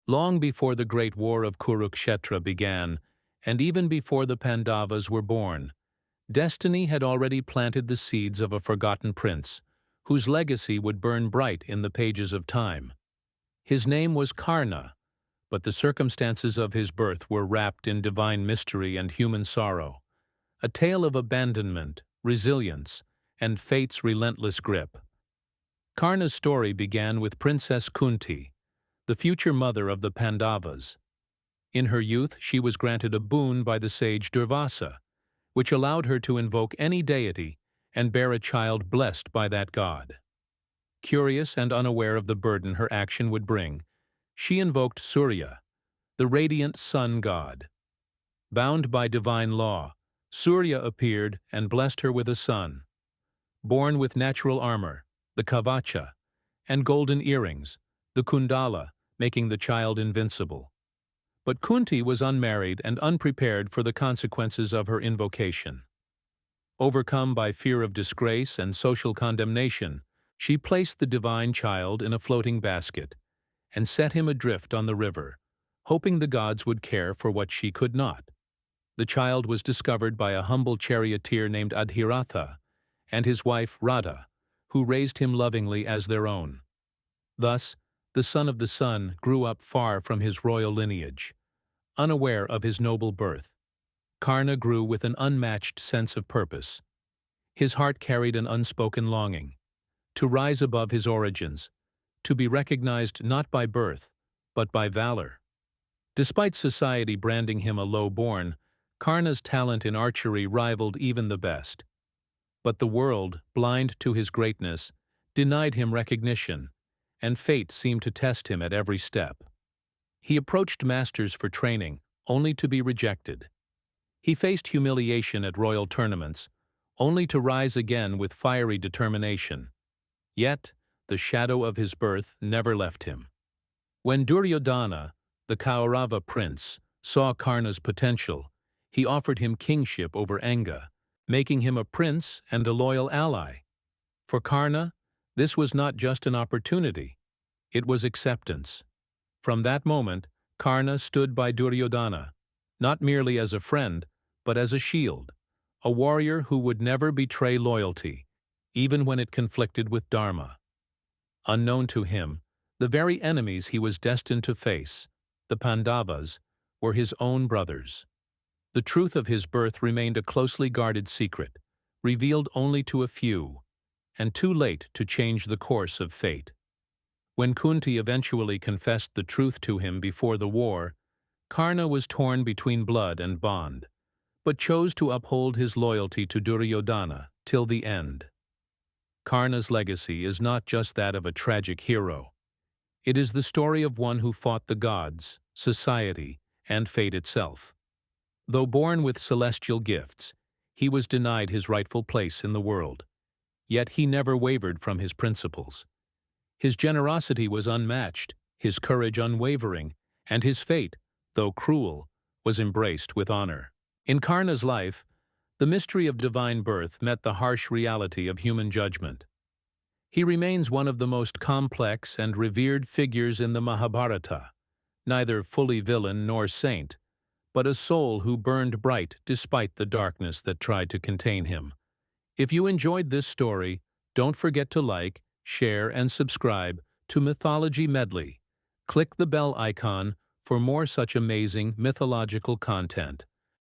Long before the great war of Kurukshetra began, and even before the Pandavas were born, destiny had already planted the seeds of a forgotten prince, whose legacy would burn bright in the pages of time. His name was Karna, but the circumstances of his birth were wrapped in divine mystery and human sorrow, a tale of abandonment, resilience, and fate's relentless grip. Karna's story began with Princess Kunti, the future mother of the Pandavas. In her youth, she was granted a boon by the sage Durvasa, which allowed her to invoke any deity and bear a child blessed by that god. Curious and unaware of the burden her action would bring, she invoked Surya, the radiant sun god. Bound by divine law, Surya appeared and blessed her with a son. Born with natural armor, the kavacha, and golden earrings, the kundala, making the child invincible. But Kunti was unmarried and unprepared for the consequences of her invocation. Overcome by fear of disgrace and social condemnation, she placed the divine child in a floating basket and set him adrift on the river, hoping the gods would care for what she could not. The child was discovered by a humble charioteer named Adhiratha and his wife Radha, who raised him lovingly as their own. Thus, the son of the sun grew up far from his royal lineage, unaware of his noble birth. Karna grew with an unmatched sense of purpose. His heart carried an unspoken longing to rise above his origins, to be recognized not by birth, but by valor. Despite society branding him a low-born, Karna's talent in archery rivaled even the best. But the world, blind to his greatness, denied him recognition, and fate seemed to test him at every step. He approached masters for training, only to be rejected. He faced humiliation at royal tournaments, only to rise again with fiery determination. Yet, the shadow of his birth never left him. When Duryodhana, the Kaurava prince, saw Karna's potential, he offered him kingship over Anga, making him a prince and a loyal ally. For Karna, this was not just an opportunity, it was acceptance. From that moment, Karna stood by Duryodhana, not merely as a friend, but as a shield, a warrior who would never betray loyalty, even when it conflicted with dharma. Unknown to him, the very enemies he was destined to face, the Pandavas, were his own brothers. The truth of his birth remained a closely guarded secret, revealed only to a few, and too late to change the course of fate. When Kunti eventually confessed the truth to him before the war, Karna was torn between blood and bond, but chose to uphold his loyalty to Duryodhana till the end. Karna's legacy is not just that of a tragic hero. It is the story of one who fought the gods, society, and fate itself. Though born with celestial gifts, he was denied his rightful place in the world. Yet he never wavered from his principles. His generosity was unmatched, his courage unwavering, and his fate, though cruel, was embraced with honor. In Karna's life, the mystery of divine birth met the harsh reality of human judgment. He remains one of the most complex and revered figures in the Mahabharata, neither fully villain nor saint, but a soul who burned bright despite the darkness that tried to contain him. If you enjoyed this story, don't forget to like, share, and subscribe to Mythology Medley. Click the bell icon for more such amazing mythological content.